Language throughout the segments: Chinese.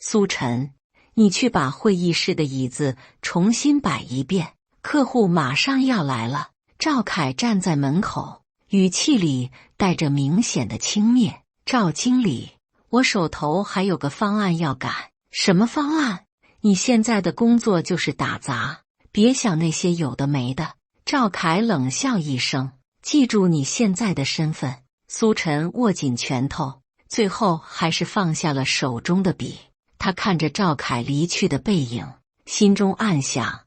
苏晨，你去把会议室的椅子重新摆一遍，客户马上要来了。赵凯站在门口，语气里带着明显的轻蔑。赵经理，我手头还有个方案要赶。什么方案？你现在的工作就是打杂，别想那些有的没的。赵凯冷笑一声，记住你现在的身份。苏晨握紧拳头，最后还是放下了手中的笔。他看着赵凯离去的背影，心中暗想，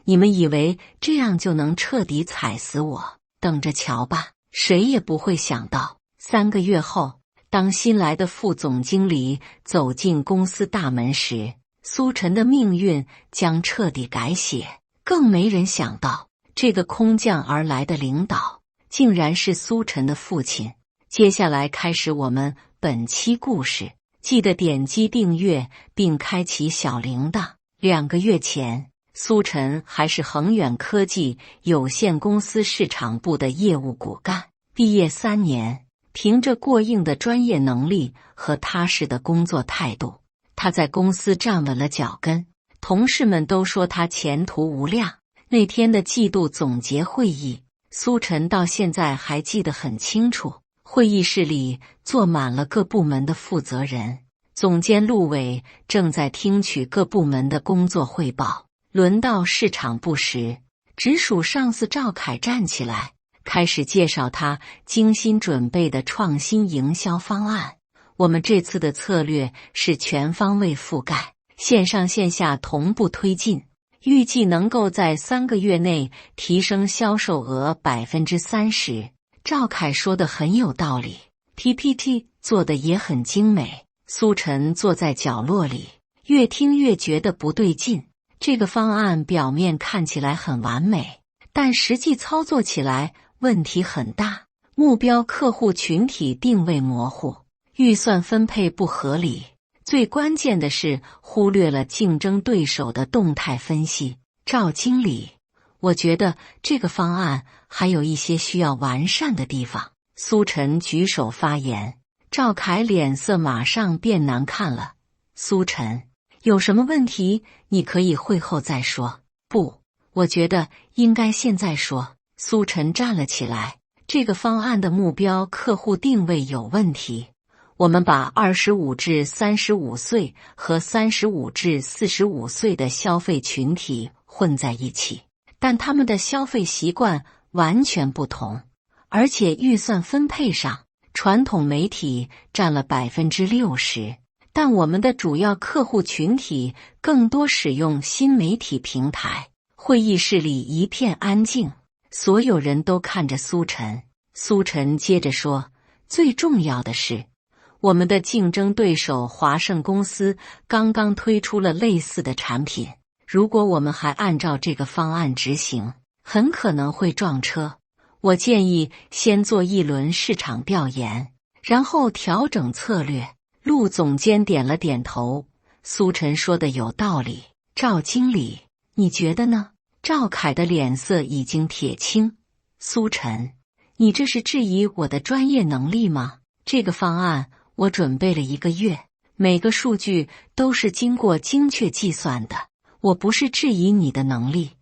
你们以为这样就能彻底踩死我？等着瞧吧。谁也不会想到，3个月后，当新来的副总经理走进公司大门时，苏晨的命运将彻底改写。更没人想到，这个空降而来的领导竟然是苏晨的父亲。接下来开始我们本期故事，记得点击订阅并开启小铃铛。2个月前，苏晨还是恒远科技有限公司市场部的业务骨干，毕业3年，凭着过硬的专业能力和踏实的工作态度，他在公司站稳了脚跟，同事们都说他前途无量。那天的季度总结会议，苏晨到现在还记得很清楚。会议室里坐满了各部门的负责人，总监陆伟正在听取各部门的工作汇报。轮到市场部时，直属上司赵凯站起来，开始介绍他精心准备的创新营销方案。我们这次的策略是全方位覆盖，线上线下同步推进，预计能够在3个月内提升销售额 30%。赵凯说的很有道理， PPT 做的也很精美。苏晨坐在角落里，越听越觉得不对劲。这个方案表面看起来很完美，但实际操作起来问题很大。目标客户群体定位模糊，预算分配不合理，最关键的是忽略了竞争对手的动态分析。赵经理，我觉得这个方案还有一些需要完善的地方。苏晨举手发言，赵凯脸色马上变难看了。苏晨，有什么问题你可以会后再说。不，我觉得应该现在说。苏晨站了起来，这个方案的目标客户定位有问题。我们把25至35岁和35至45岁的消费群体混在一起，但他们的消费习惯完全不同，而且预算分配上，传统媒体占了 60%， 但我们的主要客户群体更多使用新媒体平台。会议室里一片安静，所有人都看着苏晨。苏晨接着说，最重要的是，我们的竞争对手华盛公司刚刚推出了类似的产品，如果我们还按照这个方案执行，很可能会撞车。我建议先做一轮市场调研，然后调整策略。陆总监点了点头，苏晨说的有道理。赵经理，你觉得呢？赵凯的脸色已经铁青。苏晨，你这是质疑我的专业能力吗？这个方案我准备了1个月，每个数据都是经过精确计算的。我不是质疑你的能力，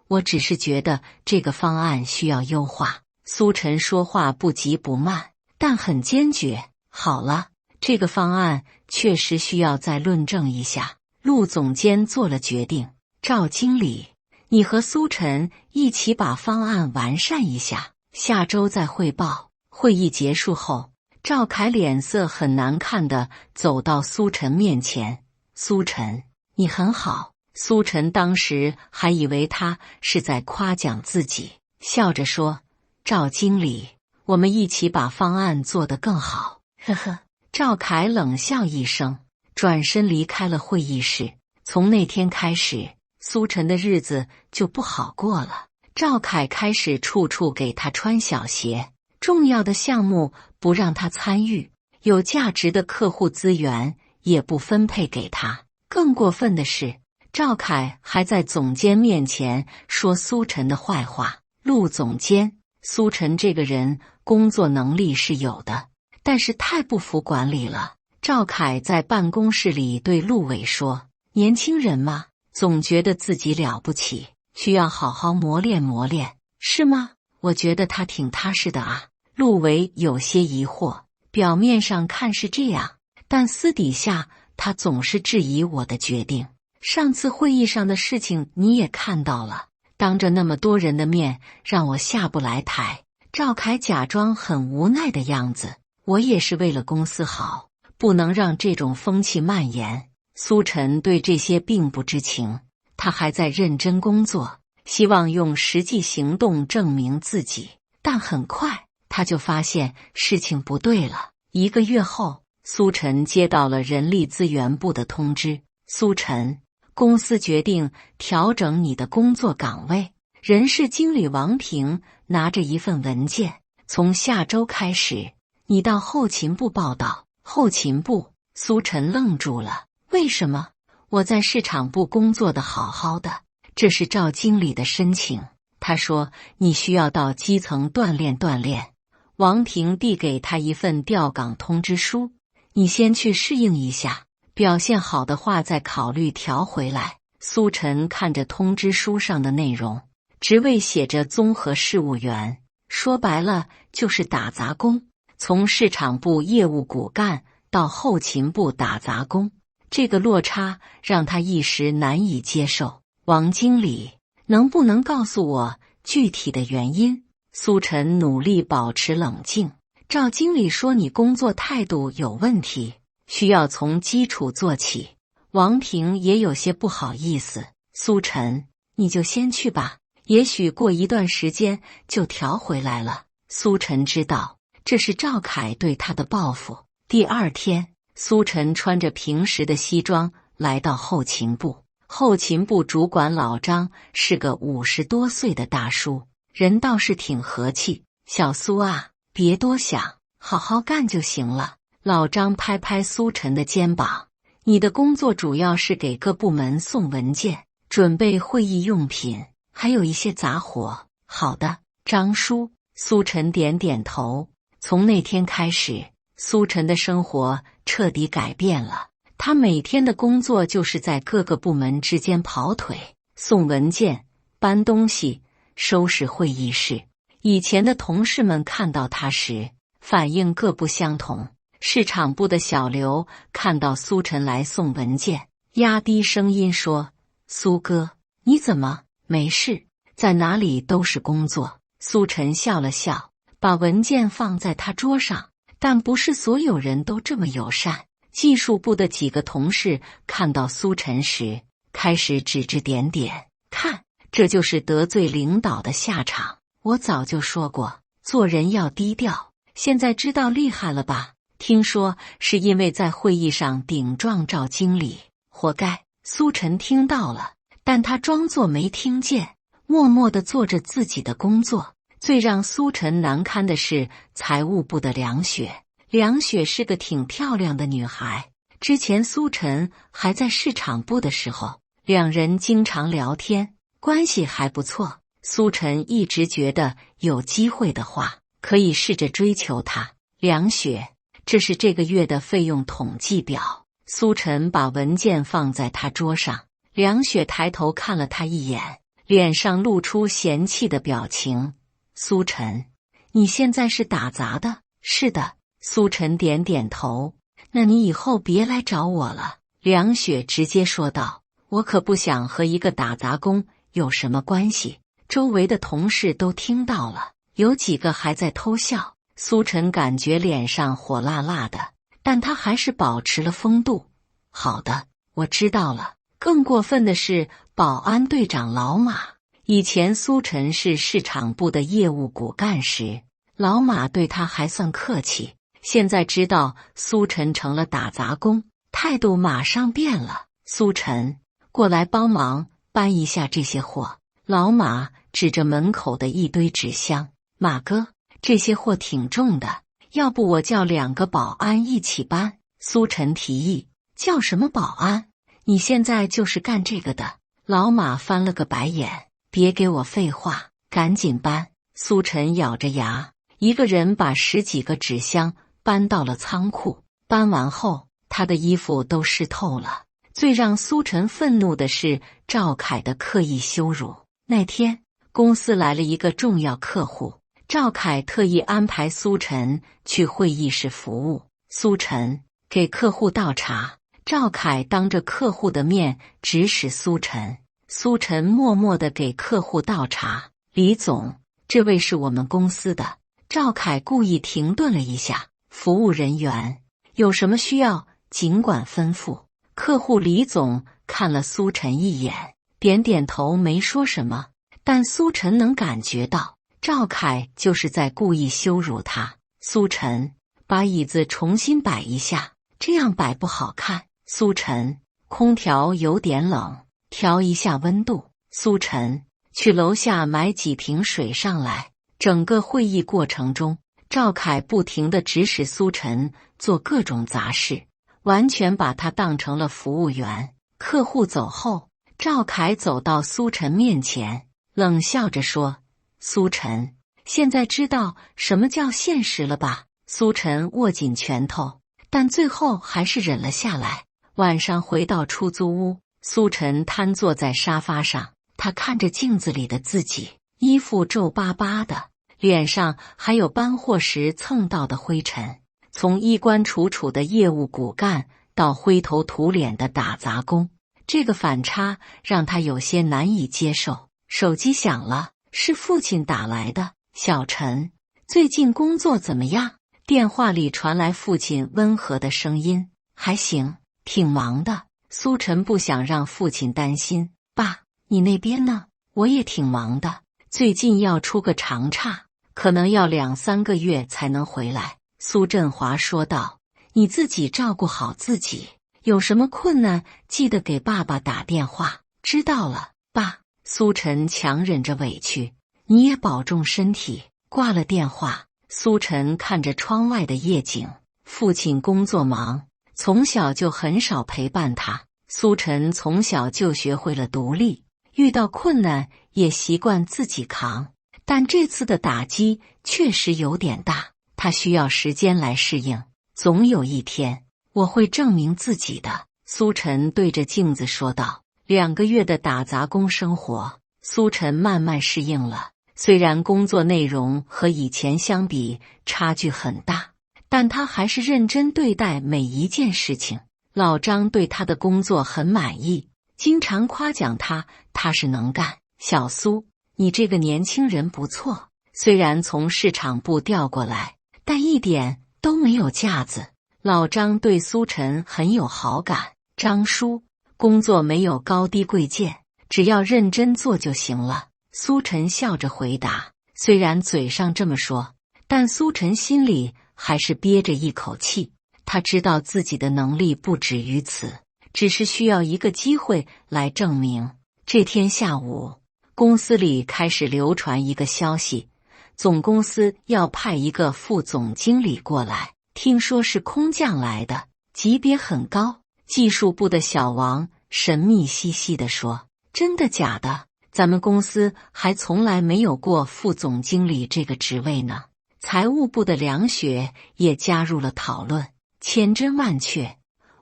我只是觉得这个方案需要优化。苏晨说话不急不慢，但很坚决。好了，这个方案确实需要再论证一下。陆总监做了决定。赵经理，你和苏晨一起把方案完善一下，下周再汇报。会议结束后，赵凯脸色很难看地走到苏晨面前。苏晨，你很好。苏晨当时还以为他是在夸奖自己，笑着说，赵经理，我们一起把方案做得更好。呵呵。赵凯冷笑一声，转身离开了会议室。从那天开始，苏晨的日子就不好过了。赵凯开始处处给他穿小鞋，重要的项目不让他参与，有价值的客户资源也不分配给他。更过分的是，赵凯还在总监面前说苏晨的坏话。陆总监，苏晨这个人工作能力是有的，但是太不服管理了。赵凯在办公室里对陆伟说：“年轻人嘛，总觉得自己了不起，需要好好磨练磨练，是吗？”我觉得他挺踏实的啊。陆伟有些疑惑，表面上看是这样，但私底下他总是质疑我的决定。上次会议上的事情你也看到了，当着那么多人的面让我下不来台。赵凯假装很无奈的样子，我也是为了公司好，不能让这种风气蔓延。苏晨对这些并不知情，他还在认真工作，希望用实际行动证明自己。但很快他就发现事情不对了。1个月后，苏晨接到了人力资源部的通知：“苏晨，公司决定调整你的工作岗位。”人事经理王平拿着一份文件，从下周开始，你到后勤部报道。后勤部？苏晨愣住了。为什么？我在市场部工作的好好的，这是赵经理的申请。他说你需要到基层锻炼锻炼。王平递给他一份调岗通知书，你先去适应一下，表现好的话再考虑调回来。苏晨看着通知书上的内容，职位写着综合事务员，说白了就是打杂工，从市场部业务骨干到后勤部打杂工，这个落差让他一时难以接受。王经理，能不能告诉我具体的原因？苏晨努力保持冷静。赵经理说你工作态度有问题，需要从基础做起。王平也有些不好意思。苏晨，你就先去吧，也许过一段时间就调回来了。苏晨知道这是赵凯对他的报复。第2天，苏晨穿着平时的西装来到后勤部。后勤部主管老张是个50多岁的大叔，人倒是挺和气。小苏啊，别多想，好好干就行了。老张拍拍苏晨的肩膀，你的工作主要是给各部门送文件，准备会议用品，还有一些杂活。好的，张叔。苏晨点点头。从那天开始，苏晨的生活彻底改变了。他每天的工作就是在各个部门之间跑腿，送文件、搬东西、收拾会议室。以前的同事们看到他时，反应各不相同。市场部的小刘看到苏晨来送文件，压低声音说：“苏哥，你怎么？没事，在哪里都是工作。”苏晨笑了笑，把文件放在他桌上。但不是所有人都这么友善。技术部的几个同事看到苏晨时，开始指指点点，看，这就是得罪领导的下场。我早就说过，做人要低调，现在知道厉害了吧？听说是因为在会议上顶撞赵经理，活该。苏晨听到了，但他装作没听见，默默地做着自己的工作。最让苏晨难堪的是财务部的梁雪。梁雪是个挺漂亮的女孩，之前苏晨还在市场部的时候，两人经常聊天，关系还不错。苏晨一直觉得有机会的话，可以试着追求她。梁雪，这是这个月的费用统计表。苏晨把文件放在她桌上，梁雪抬头看了他一眼，脸上露出嫌弃的表情。苏晨，你现在是打杂的？是的。苏晨点点头。那你以后别来找我了。梁雪直接说道。我可不想和一个打杂工有什么关系。周围的同事都听到了，有几个还在偷笑。苏晨感觉脸上火辣辣的，但他还是保持了风度。好的，我知道了。更过分的是保安队长老马。以前苏晨是市场部的业务骨干时，老马对他还算客气，现在知道苏晨成了打杂工，态度马上变了。苏晨，过来帮忙搬一下这些货。老马指着门口的一堆纸箱。马哥，这些货挺重的，要不我叫2个保安一起搬？苏晨提议。叫什么保安？你现在就是干这个的。老马翻了个白眼。别给我废话，赶紧搬。苏晨咬着牙，一个人把10几个纸箱搬到了仓库。搬完后，他的衣服都湿透了。最让苏晨愤怒的是赵凯的刻意羞辱。那天公司来了一个重要客户，赵凯特意安排苏晨去会议室服务。苏晨给客户倒茶，赵凯当着客户的面指使苏晨。苏晨默默地给客户倒茶。李总，这位是我们公司的。赵凯故意停顿了一下。服务人员，有什么需要尽管吩咐。客户李总看了苏晨一眼，点点头，没说什么。但苏晨能感觉到赵凯就是在故意羞辱他。苏晨，把椅子重新摆一下，这样摆不好看。苏晨，空调有点冷，调一下温度。苏晨，去楼下买几瓶水上来。整个会议过程中，赵凯不停地指使苏晨做各种杂事，完全把他当成了服务员。客户走后，赵凯走到苏晨面前，冷笑着说：“苏晨，现在知道什么叫现实了吧？”苏晨握紧拳头，但最后还是忍了下来。晚上回到出租屋，苏晨瘫坐在沙发上，他看着镜子里的自己，衣服皱巴巴的，脸上还有搬货时蹭到的灰尘。从衣冠楚楚的业务骨干到灰头土脸的打杂工，这个反差让他有些难以接受。手机响了，是父亲打来的。小陈，最近工作怎么样？电话里传来父亲温和的声音。还行，挺忙的。苏晨不想让父亲担心。爸，你那边呢？我也挺忙的，最近要出个长差，可能要2-3个月才能回来。苏振华说道。你自己照顾好自己，有什么困难记得给爸爸打电话。知道了，爸。苏晨强忍着委屈，你也保重身体。挂了电话，苏晨看着窗外的夜景。父亲工作忙，从小就很少陪伴他。苏晨从小就学会了独立，遇到困难也习惯自己扛。但这次的打击确实有点大，他需要时间来适应。总有一天，我会证明自己的。苏晨对着镜子说道。2个月的打杂工生活，苏晨慢慢适应了。虽然工作内容和以前相比差距很大，但他还是认真对待每一件事情。老张对他的工作很满意，经常夸奖他踏实能干。小苏，你这个年轻人不错，虽然从市场部调过来，但一点都没有架子。老张对苏晨很有好感。张叔，工作没有高低贵贱，只要认真做就行了。苏晨笑着回答。虽然嘴上这么说，但苏晨心里还是憋着一口气。他知道自己的能力不止于此，只是需要一个机会来证明。这天下午，公司里开始流传一个消息，总公司要派一个副总经理过来，听说是空降来的，级别很高。技术部的小王神秘兮兮地说：“真的假的？咱们公司还从来没有过副总经理这个职位呢。”财务部的梁雪也加入了讨论。千真万确，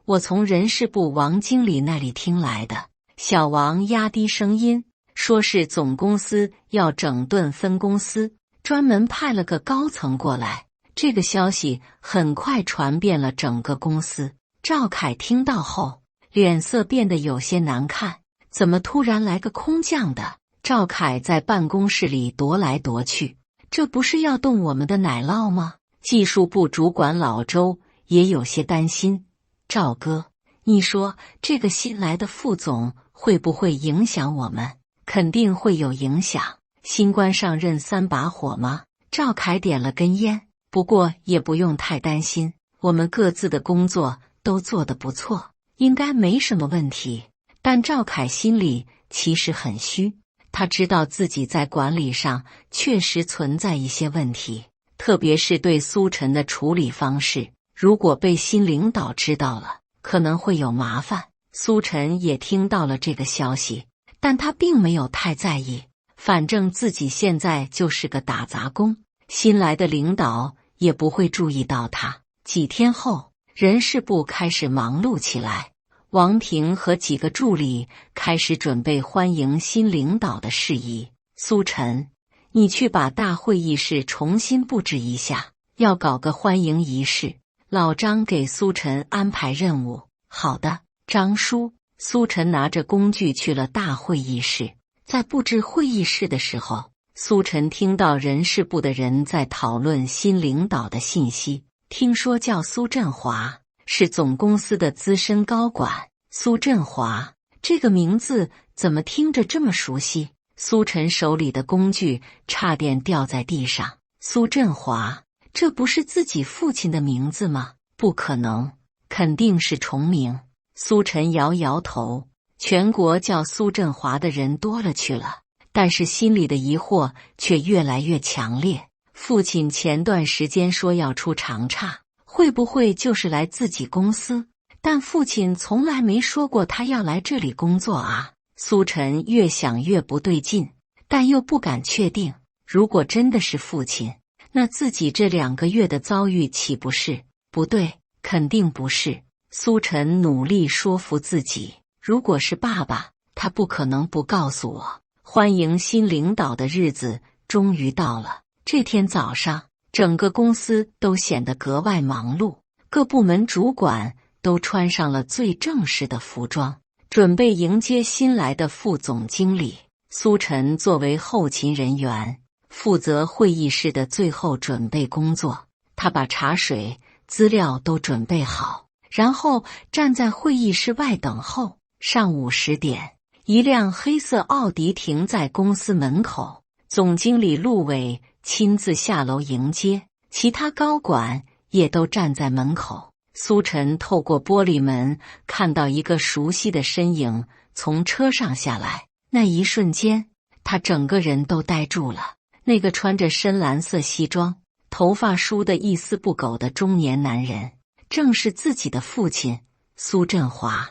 我从人事部王经理那里听来的。小王压低声音说，是总公司要整顿分公司，专门派了个高层过来。这个消息很快传遍了整个公司。赵凯听到后，脸色变得有些难看。怎么突然来个空降的？赵凯在办公室里踱来踱去，这不是要动我们的奶酪吗？技术部主管老周也有些担心。赵哥，你说这个新来的副总会不会影响我们？肯定会有影响。新官上任3把火吗？赵凯点了根烟。不过也不用太担心，我们各自的工作都做得不错，应该没什么问题。但赵凯心里其实很虚，他知道自己在管理上确实存在一些问题，特别是对苏晨的处理方式，如果被新领导知道了，可能会有麻烦。苏晨也听到了这个消息，但他并没有太在意，反正自己现在就是个打杂工，新来的领导也不会注意到他。几天后，人事部开始忙碌起来。王平和几个助理开始准备欢迎新领导的事宜。苏晨，你去把大会议室重新布置一下，要搞个欢迎仪式。老张给苏晨安排任务。好的，张叔。苏晨拿着工具去了大会议室。在布置会议室的时候，苏晨听到人事部的人在讨论新领导的信息。听说叫苏振华，是总公司的资深高管。苏振华这个名字怎么听着这么熟悉？苏晨手里的工具差点掉在地上。苏振华，这不是自己父亲的名字吗？不可能，肯定是重名。苏晨摇摇头，全国叫苏振华的人多了去了，但是心里的疑惑却越来越强烈。父亲前段时间说要出长差，会不会就是来自己公司？但父亲从来没说过他要来这里工作啊。苏晨越想越不对劲，但又不敢确定。如果真的是父亲，那自己这2个月的遭遇岂不是？不对，肯定不是。苏晨努力说服自己，如果是爸爸，他不可能不告诉我。欢迎新领导的日子终于到了。这天早上，整个公司都显得格外忙碌，各部门主管都穿上了最正式的服装，准备迎接新来的副总经理。苏晨作为后勤人员，负责会议室的最后准备工作。他把茶水、资料都准备好，然后站在会议室外等候。上午10点，一辆黑色奥迪停在公司门口，总经理陆伟亲自下楼迎接，其他高管也都站在门口。苏晨透过玻璃门看到一个熟悉的身影从车上下来，那一瞬间，他整个人都呆住了。那个穿着深蓝色西装、头发梳得一丝不苟的中年男人，正是自己的父亲苏振华。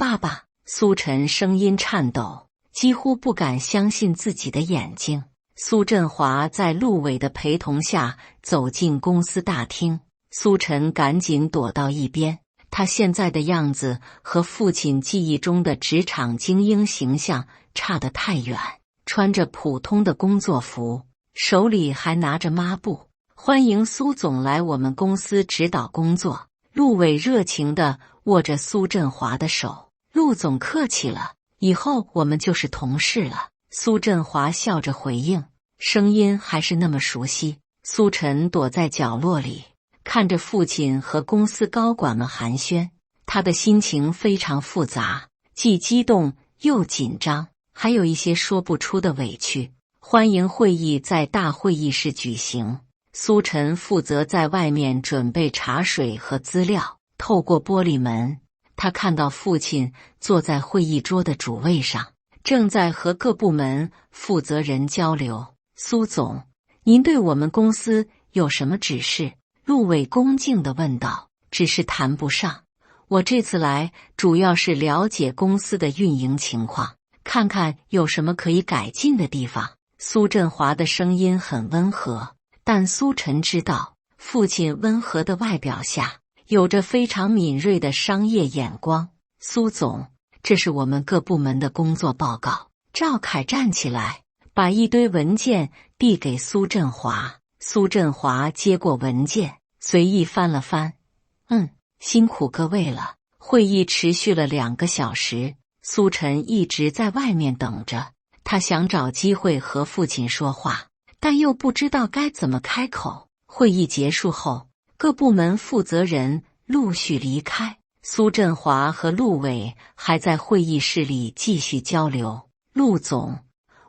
爸爸！苏晨声音颤抖，几乎不敢相信自己的眼睛。苏振华在陆伟的陪同下走进公司大厅，苏晨赶紧躲到一边。他现在的样子和父亲记忆中的职场精英形象差得太远，穿着普通的工作服，手里还拿着抹布。欢迎苏总来我们公司指导工作。陆伟热情地握着苏振华的手。陆总客气了，以后我们就是同事了。苏振华笑着回应，声音还是那么熟悉。苏晨躲在角落里，看着父亲和公司高管们寒暄，他的心情非常复杂，既激动又紧张，还有一些说不出的委屈。欢迎会议在大会议室举行，苏晨负责在外面准备茶水和资料。透过玻璃门，他看到父亲坐在会议桌的主位上，正在和各部门负责人交流。苏总，您对我们公司有什么指示？陆伟恭敬地问道。指示谈不上，我这次来主要是了解公司的运营情况，看看有什么可以改进的地方。苏振华的声音很温和，但苏晨知道，父亲温和的外表下有着非常敏锐的商业眼光。苏总，这是我们各部门的工作报告。赵凯站起来，把一堆文件递给苏振华。苏振华接过文件，随意翻了翻。辛苦各位了。会议持续了2个小时，苏晨一直在外面等着。他想找机会和父亲说话，但又不知道该怎么开口。会议结束后，各部门负责人陆续离开，苏振华和陆伟还在会议室里继续交流。陆总，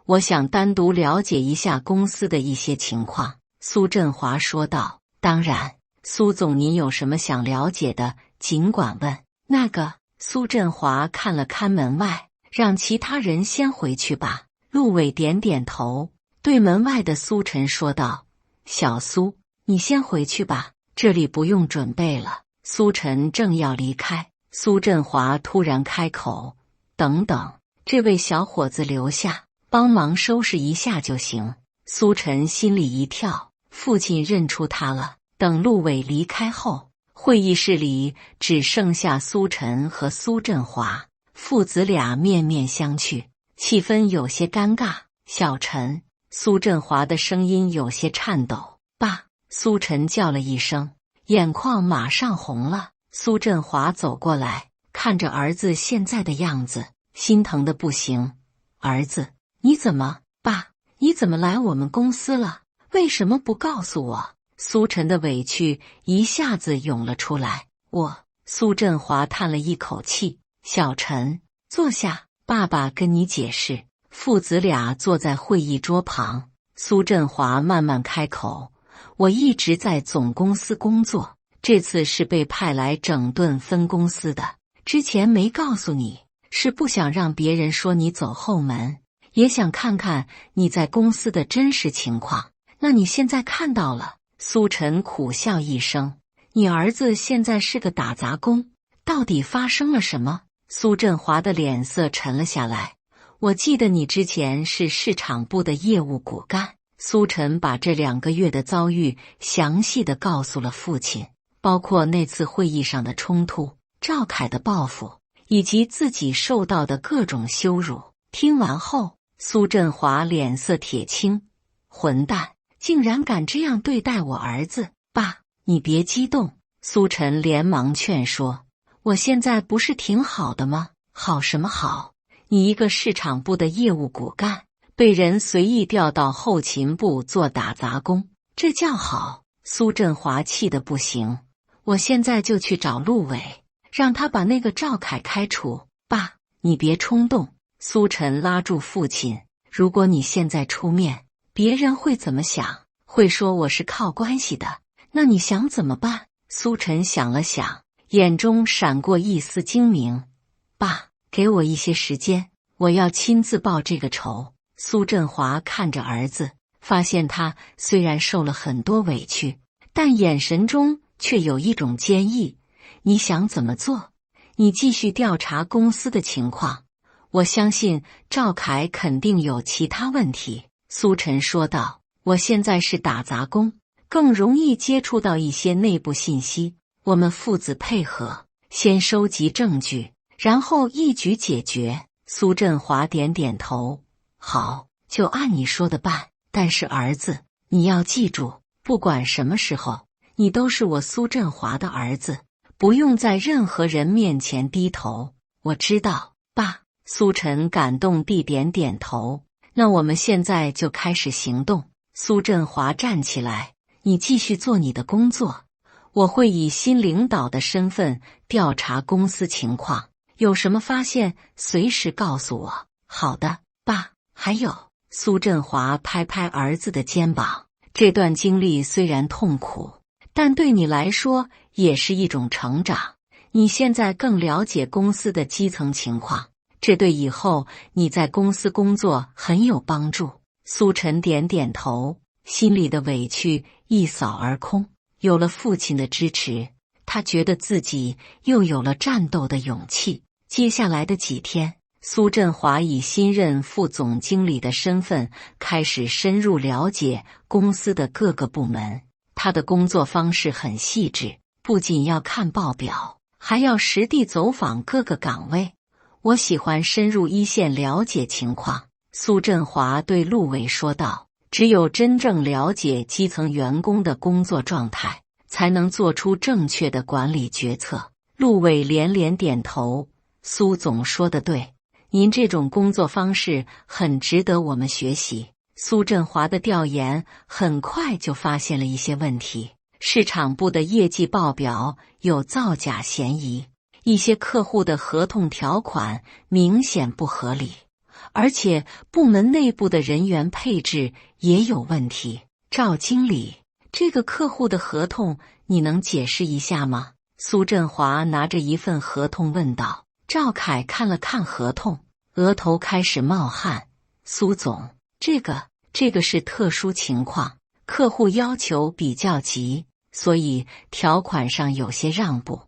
我想单独了解一下公司的一些情况。苏振华说道。当然，苏总您有什么想了解的，尽管问。苏振华看了看门外，让其他人先回去吧。陆伟点点头，对门外的苏晨说道。小苏，你先回去吧，这里不用准备了。苏晨正要离开，苏振华突然开口，等等，这位小伙子留下，帮忙收拾一下就行。苏晨心里一跳，父亲认出他了。等陆伟离开后，会议室里只剩下苏晨和苏振华父子俩面面相觑，气氛有些尴尬。小陈，苏振华的声音有些颤抖。爸，苏晨叫了一声，眼眶马上红了。苏振华走过来，看着儿子现在的样子，心疼的不行。儿子，你怎么？爸，你怎么来我们公司了？为什么不告诉我？苏晨的委屈一下子涌了出来。苏振华叹了一口气。小陈，坐下，爸爸跟你解释。父子俩坐在会议桌旁，苏振华慢慢开口：我一直在总公司工作，这次是被派来整顿分公司的。之前没告诉你，是不想让别人说你走后门，也想看看你在公司的真实情况。那你现在看到了。苏晨苦笑一声：你儿子现在是个打杂工，到底发生了什么？苏振华的脸色沉了下来。我记得你之前是市场部的业务骨干。苏晨把这2个月的遭遇详细的告诉了父亲，包括那次会议上的冲突、赵凯的报复，以及自己受到的各种羞辱。听完后，苏振华脸色铁青：混蛋，竟然敢这样对待我儿子！爸，你别激动。苏晨连忙劝说：我现在不是挺好的吗？好什么好？你一个市场部的业务骨干，被人随意调到后勤部做打杂工，这叫好？苏振华气得不行。我现在就去找陆伟，让他把那个赵凯开除。爸，你别冲动。苏晨拉住父亲：如果你现在出面，别人会怎么想？会说我是靠关系的。那你想怎么办？苏晨想了想，眼中闪过一丝精明。爸，给我一些时间，我要亲自报这个仇。苏振华看着儿子，发现他虽然受了很多委屈，但眼神中却有一种坚毅。你想怎么做？你继续调查公司的情况，我相信赵凯肯定有其他问题。苏晨说道：我现在是打杂工，更容易接触到一些内部信息。我们父子配合，先收集证据，然后一举解决。苏振华点点头：好，就按你说的办。但是儿子，你要记住，不管什么时候，你都是我苏振华的儿子，不用在任何人面前低头。我知道，爸。苏晨感动地点点头。那我们现在就开始行动。苏振华站起来：你继续做你的工作，我会以新领导的身份调查公司情况，有什么发现随时告诉我。好的，爸。还有，苏振华拍拍儿子的肩膀：这段经历虽然痛苦，但对你来说也是一种成长。你现在更了解公司的基层情况，这对以后你在公司工作很有帮助。苏晨点点头，心里的委屈一扫而空。有了父亲的支持，他觉得自己又有了战斗的勇气。接下来的几天，苏振华以新任副总经理的身份开始深入了解公司的各个部门。他的工作方式很细致，不仅要看报表，还要实地走访各个岗位。我喜欢深入一线了解情况。苏振华对陆伟说道：只有真正了解基层员工的工作状态，才能做出正确的管理决策。陆伟连连点头：苏总说得对，您这种工作方式很值得我们学习。苏振华的调研很快就发现了一些问题，市场部的业绩报表有造假嫌疑，一些客户的合同条款明显不合理，而且部门内部的人员配置也有问题。赵经理，这个客户的合同你能解释一下吗？苏振华拿着一份合同问道。赵凯看了看合同，额头开始冒汗。苏总，这个是特殊情况，客户要求比较急，所以条款上有些让步。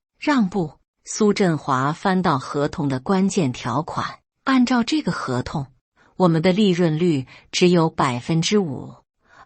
苏振华翻到合同的关键条款，按照这个合同，我们的利润率只有 5%，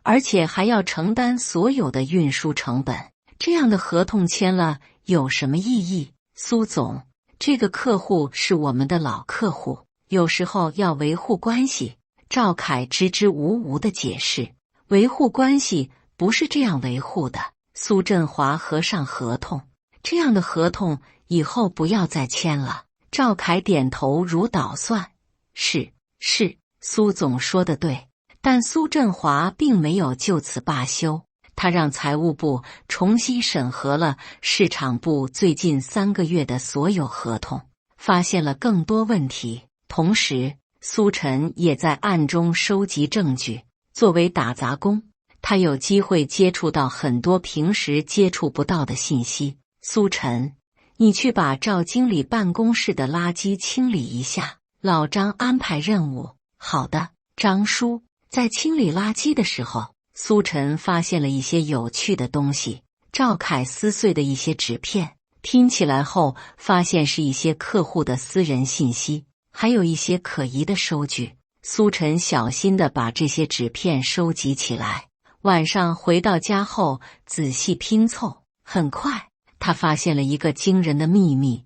而且还要承担所有的运输成本。这样的合同签了有什么意义？苏总，这个客户是我们的老客户，有时候要维护关系。赵凯支支吾吾地解释，维护关系不是这样维护的。苏振华合上合同，这样的合同以后不要再签了。赵凯点头如捣蒜，是，苏总说的对。但苏振华并没有就此罢休，他让财务部重新审核了市场部最近3个月的所有合同，发现了更多问题。同时，苏晨也在暗中收集证据。作为打杂工，他有机会接触到很多平时接触不到的信息。苏晨，你去把赵经理办公室的垃圾清理一下。老张安排任务。好的，张叔。在清理垃圾的时候，苏晨发现了一些有趣的东西。赵凯撕碎的一些纸片，拼起来后发现是一些客户的私人信息，还有一些可疑的收据。苏晨小心地把这些纸片收集起来，晚上回到家后仔细拼凑。很快，他发现了一个惊人的秘密：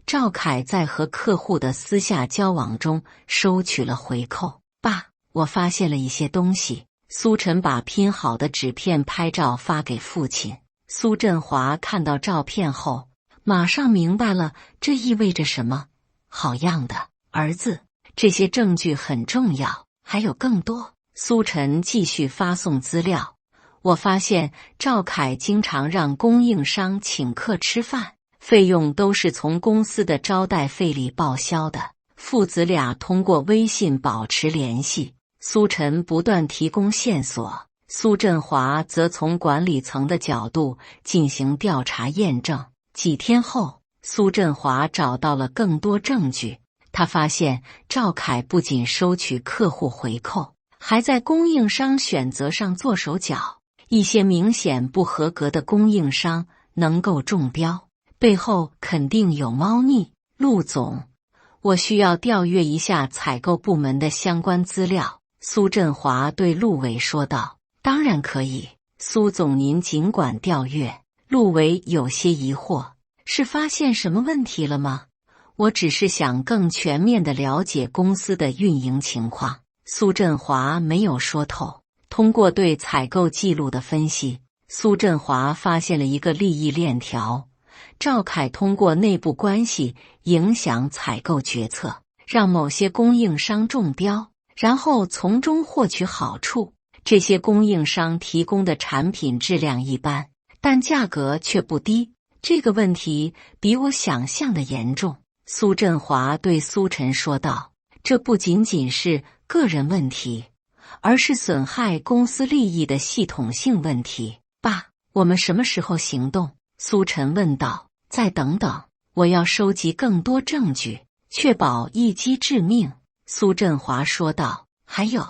赵凯在和客户的私下交往中收取了回扣。爸，我发现了一些东西。苏晨把拼好的纸片拍照发给父亲。苏振华看到照片后，马上明白了这意味着什么。好样的，儿子，这些证据很重要，还有更多。苏晨继续发送资料。我发现赵凯经常让供应商请客吃饭，费用都是从公司的招待费里报销的。父子俩通过微信保持联系。苏晨不断提供线索，苏振华则从管理层的角度进行调查验证。几天后，苏振华找到了更多证据。他发现赵凯不仅收取客户回扣，还在供应商选择上做手脚。一些明显不合格的供应商能够中标，背后肯定有猫腻。陆总，我需要调阅一下采购部门的相关资料。苏振华对陆伟说道。当然可以，苏总您尽管调阅。陆伟有些疑惑，是发现什么问题了吗？我只是想更全面地了解公司的运营情况。苏振华没有说透。通过对采购记录的分析，苏振华发现了一个利益链条。赵凯通过内部关系影响采购决策，让某些供应商中标，然后从中获取好处。这些供应商提供的产品质量一般，但价格却不低。这个问题比我想象的严重。苏振华对苏晨说道，这不仅仅是个人问题，而是损害公司利益的系统性问题。爸，我们什么时候行动？苏晨问道。再等等，我要收集更多证据，确保一击致命。苏振华说道。还有，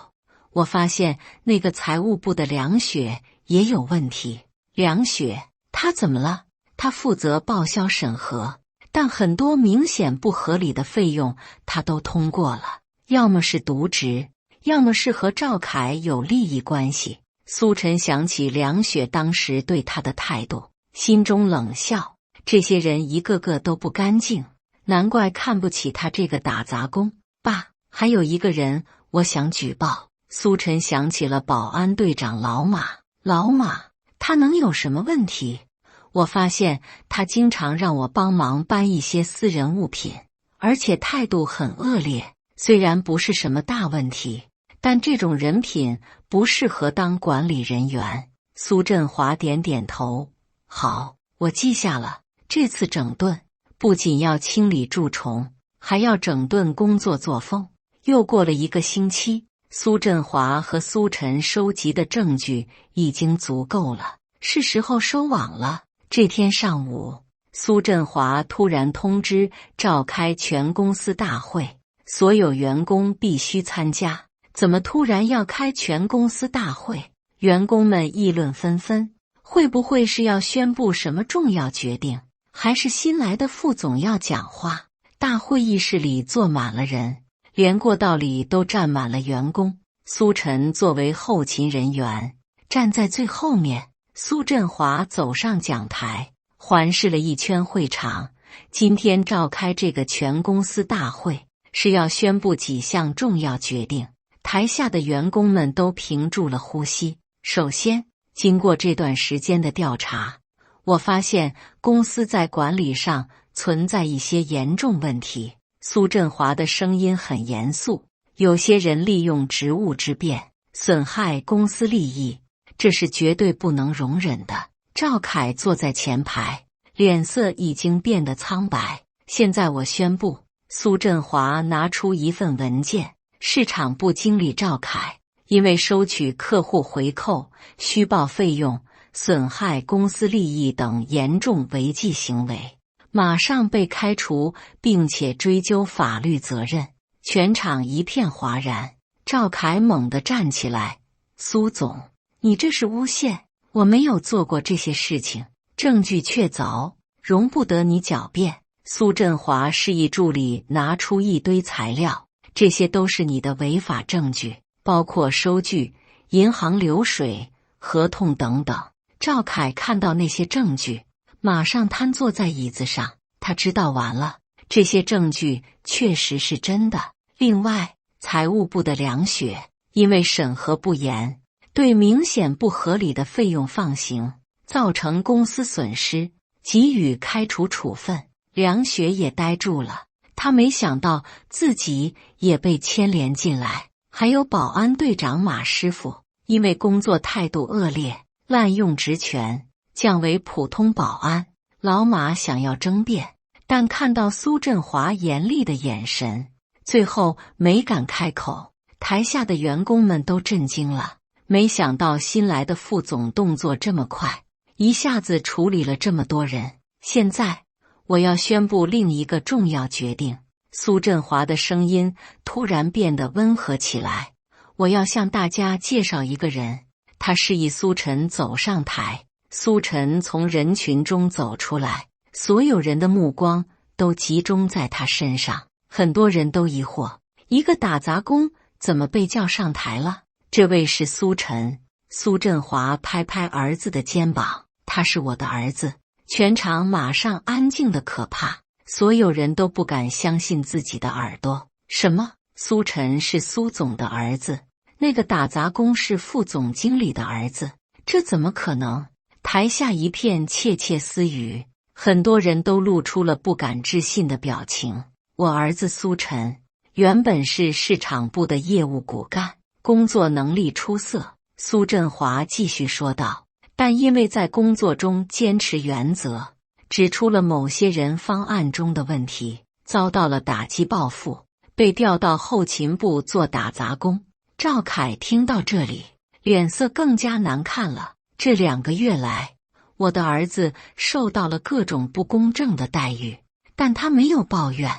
我发现那个财务部的梁雪也有问题。梁雪，她怎么了？她负责报销审核，但很多明显不合理的费用她都通过了，要么是渎职，要么是和赵凯有利益关系。苏晨想起梁雪当时对他的态度，心中冷笑。这些人一个个都不干净，难怪看不起他这个打杂工。爸，还有一个人我想举报。苏晨想起了保安队长老马。老马，他能有什么问题？我发现他经常让我帮忙搬一些私人物品，而且态度很恶劣。虽然不是什么大问题，但这种人品不适合当管理人员。苏振华点点头。好，我记下了。这次整顿不仅要清理蛀虫，还要整顿工作作风。又过了1个星期，苏振华和苏晨收集的证据已经足够了，是时候收网了。这天上午，苏振华突然通知召开全公司大会，所有员工必须参加。怎么突然要开全公司大会？员工们议论纷纷，会不会是要宣布什么重要决定？还是新来的副总要讲话？大会议室里坐满了人，连过道里都站满了员工。苏晨作为后勤人员，站在最后面。苏振华走上讲台，环视了一圈会场，今天召开这个全公司大会，是要宣布几项重要决定。台下的员工们都屏住了呼吸。首先，经过这段时间的调查，我发现公司在管理上存在一些严重问题。苏振华的声音很严肃，有些人利用职务之便损害公司利益，这是绝对不能容忍的。赵凯坐在前排，脸色已经变得苍白。现在我宣布，苏振华拿出一份文件，市场部经理赵凯因为收取客户回扣、虚报费用、损害公司利益等严重违纪行为，马上被开除，并且追究法律责任。全场一片哗然。赵凯猛地站起来：“苏总，你这是诬陷！我没有做过这些事情，证据确凿，容不得你狡辩。”苏振华示意助理拿出一堆材料，这些都是你的违法证据，包括收据、银行流水、合同等等。赵凯看到那些证据，马上瘫坐在椅子上。他知道完了，这些证据确实是真的。另外，财务部的梁雪因为审核不严，对明显不合理的费用放行，造成公司损失，给予开除处分。梁雪也呆住了，他没想到自己也被牵连进来。还有保安队长马师傅，因为工作态度恶劣，滥用职权，降为普通保安。老马想要争辩，但看到苏振华严厉的眼神，最后没敢开口。台下的员工们都震惊了，没想到新来的副总动作这么快，一下子处理了这么多人。现在我要宣布另一个重要决定。苏振华的声音突然变得温和起来。我要向大家介绍一个人。他示意苏晨走上台。苏晨从人群中走出来，所有人的目光都集中在他身上。很多人都疑惑，一个打杂工怎么被叫上台了？这位是苏晨。苏振华拍拍儿子的肩膀，他是我的儿子。全场马上安静的可怕，所有人都不敢相信自己的耳朵。什么？苏晨是苏总的儿子？那个打杂工是副总经理的儿子？这怎么可能？台下一片窃窃私语，很多人都露出了不敢置信的表情。我儿子苏晨原本是市场部的业务骨干，工作能力出色。苏振华继续说道，但因为在工作中坚持原则，指出了某些人方案中的问题，遭到了打击报复，被调到后勤部做打杂工。赵凯听到这里，脸色更加难看了。这2个月来，我的儿子受到了各种不公正的待遇，但他没有抱怨，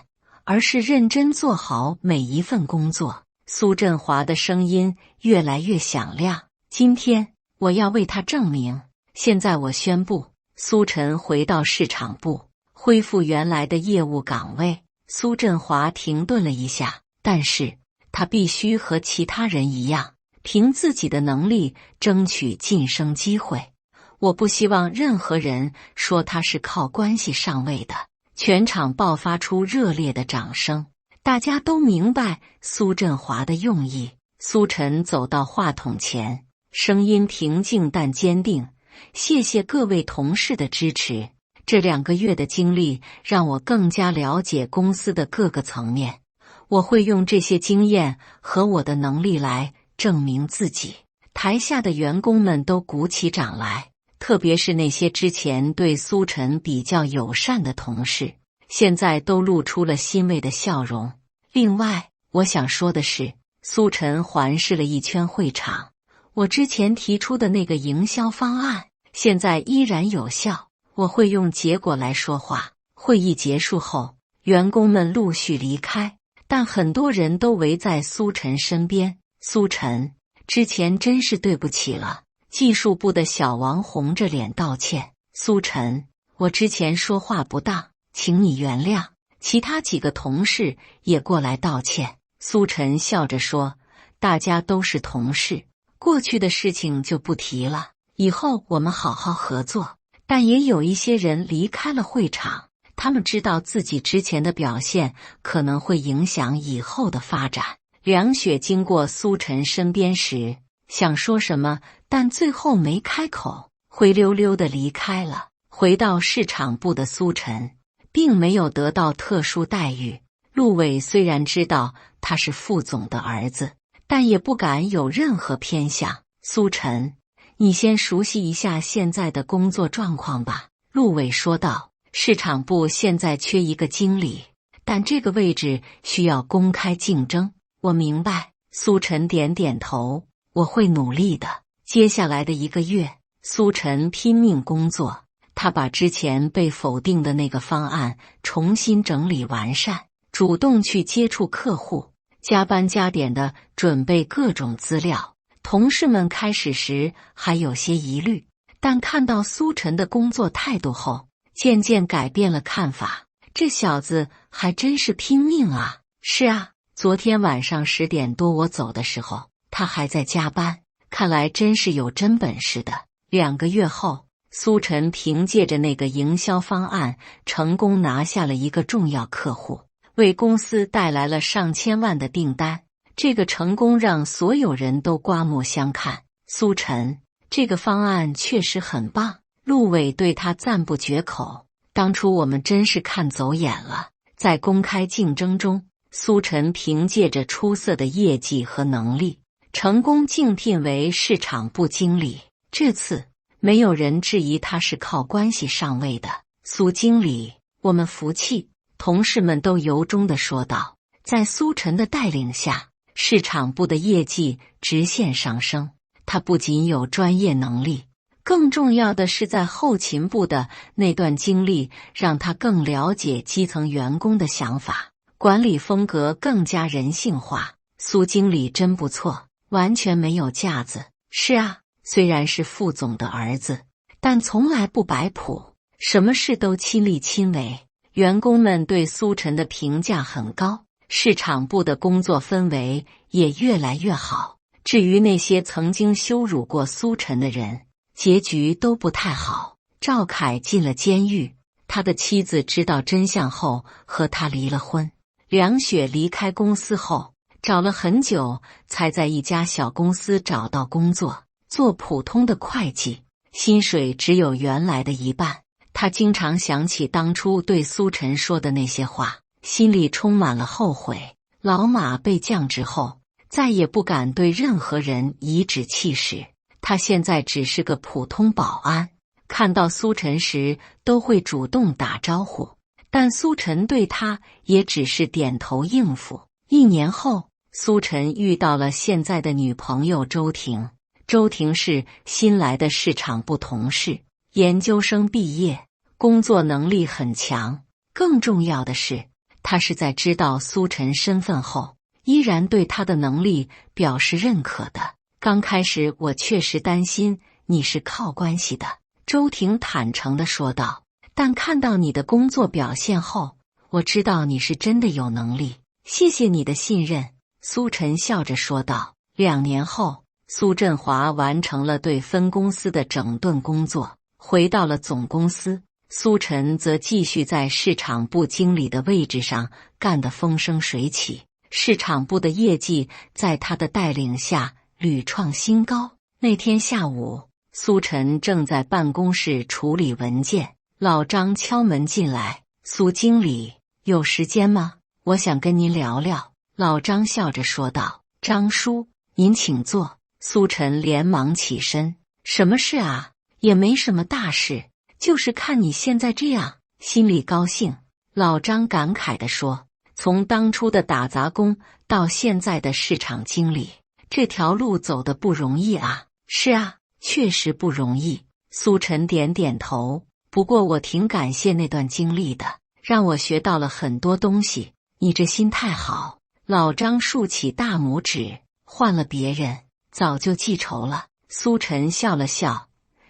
而是认真做好每一份工作。苏振华的声音越来越响亮。今天我要为他证明。现在我宣布，苏晨回到市场部，恢复原来的业务岗位。苏振华停顿了一下，但是他必须和其他人一样，凭自己的能力争取晋升机会。我不希望任何人说他是靠关系上位的。全场爆发出热烈的掌声，大家都明白苏振华的用意。苏晨走到话筒前，声音平静但坚定：谢谢各位同事的支持。这2个月的经历让我更加了解公司的各个层面，我会用这些经验和我的能力来证明自己。台下的员工们都鼓起掌来，特别是那些之前对苏晨比较友善的同事，现在都露出了欣慰的笑容。另外，我想说的是，苏晨环视了一圈会场，我之前提出的那个营销方案现在依然有效，我会用结果来说话。会议结束后，员工们陆续离开，但很多人都围在苏晨身边。苏晨，之前真是对不起了。技术部的小王红着脸道歉。苏晨，我之前说话不当，请你原谅。其他几个同事也过来道歉。苏晨笑着说，大家都是同事，过去的事情就不提了，以后我们好好合作。但也有一些人离开了会场，他们知道自己之前的表现可能会影响以后的发展。梁雪经过苏晨身边时，想说什么，但最后没开口，灰溜溜的离开了。回到市场部的苏晨，并没有得到特殊待遇。陆伟虽然知道他是副总的儿子，但也不敢有任何偏向。苏晨，你先熟悉一下现在的工作状况吧，陆伟说道。市场部现在缺一个经理，但这个位置需要公开竞争。我明白，苏晨点点头，我会努力的。接下来的1个月，苏晨拼命工作，他把之前被否定的那个方案重新整理完善，主动去接触客户，加班加点的准备各种资料。同事们开始时还有些疑虑，但看到苏晨的工作态度后，渐渐改变了看法。这小子还真是拼命啊！是啊，昨天晚上10点多我走的时候，他还在加班，看来真是有真本事的。2个月后，苏晨凭借着那个营销方案，成功拿下了一个重要客户，为公司带来了上千万的订单。这个成功让所有人都刮目相看。苏晨，这个方案确实很棒，陆伟对他赞不绝口。当初我们真是看走眼了。在公开竞争中，苏晨凭借着出色的业绩和能力，成功竞聘为市场部经理。这次没有人质疑他是靠关系上位的。苏经理，我们服气，同事们都由衷地说道。在苏晨的带领下，市场部的业绩直线上升。他不仅有专业能力，更重要的是在后勤部的那段经历让他更了解基层员工的想法，管理风格更加人性化。苏经理真不错，完全没有架子。是啊，虽然是副总的儿子，但从来不摆谱，什么事都亲力亲为。员工们对苏晨的评价很高，市场部的工作氛围也越来越好。至于那些曾经羞辱过苏晨的人，结局都不太好。赵凯进了监狱，他的妻子知道真相后和他离了婚。梁雪离开公司后，找了很久才在一家小公司找到工作，做普通的会计，薪水只有原来的一半。他经常想起当初对苏晨说的那些话，心里充满了后悔。老马被降职后，再也不敢对任何人颐指气使。他现在只是个普通保安，看到苏晨时都会主动打招呼，但苏晨对他也只是点头应付。1年后，苏晨遇到了现在的女朋友周婷。周婷是新来的市场部同事，研究生毕业，工作能力很强。更重要的是，她是在知道苏晨身份后，依然对他的能力表示认可的。刚开始我确实担心你是靠关系的，周婷坦诚地说道。但看到你的工作表现后，我知道你是真的有能力。谢谢你的信任，苏晨笑着说道。2年后，苏振华完成了对分公司的整顿工作，回到了总公司。苏晨则继续在市场部经理的位置上干得风生水起，市场部的业绩在他的带领下屡创新高。那天下午，苏晨正在办公室处理文件，老张敲门进来。苏经理，有时间吗？我想跟您聊聊。老张笑着说道。张叔，您请坐。苏晨连忙起身。什么事啊？也没什么大事，就是看你现在这样，心里高兴。老张感慨地说。从当初的打杂工到现在的市场经理，这条路走得不容易啊。是啊，确实不容易。苏晨点点头。不过我挺感谢那段经历的，让我学到了很多东西。你这心态好。老张竖起大拇指。换了别人，早就记仇了。苏晨笑了笑。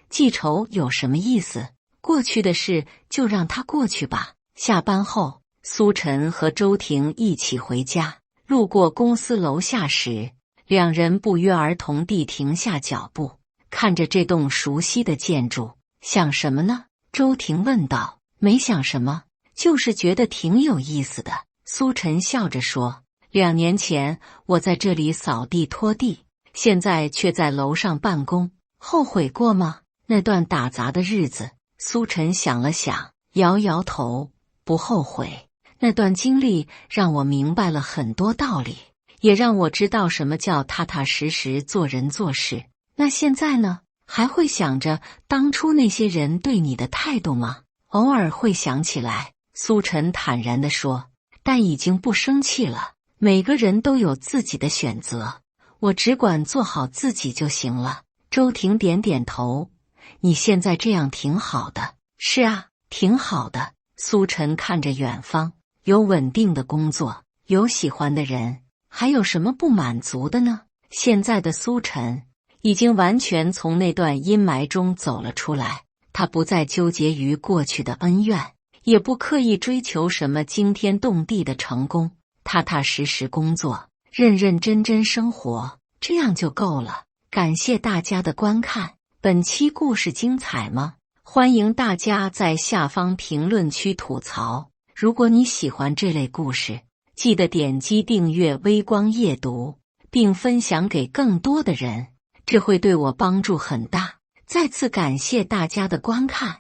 记仇有什么意思？过去的事就让它过去吧。下班后，苏晨和周婷一起回家。路过公司楼下时，两人不约而同地停下脚步，看着这栋熟悉的建筑。想什么呢？周婷问道。没想什么，就是觉得挺有意思的。苏晨笑着说，2年前我在这里扫地拖地，现在却在楼上办公，后悔过吗？那段打杂的日子，苏晨想了想，摇摇头，不后悔。那段经历让我明白了很多道理，也让我知道什么叫踏踏实实做人做事。那现在呢？还会想着当初那些人对你的态度吗？偶尔会想起来，苏晨坦然地说，但已经不生气了。每个人都有自己的选择，我只管做好自己就行了。周婷点点头，你现在这样挺好的。是啊，挺好的。苏晨看着远方，有稳定的工作，有喜欢的人，还有什么不满足的呢？现在的苏晨已经完全从那段阴霾中走了出来，他不再纠结于过去的恩怨，也不刻意追求什么惊天动地的成功，踏踏实实工作，认认真真生活，这样就够了。感谢大家的观看，本期故事精彩吗？欢迎大家在下方评论区吐槽。如果你喜欢这类故事，记得点击订阅微光夜读，并分享给更多的人，这会对我帮助很大。再次感谢大家的观看。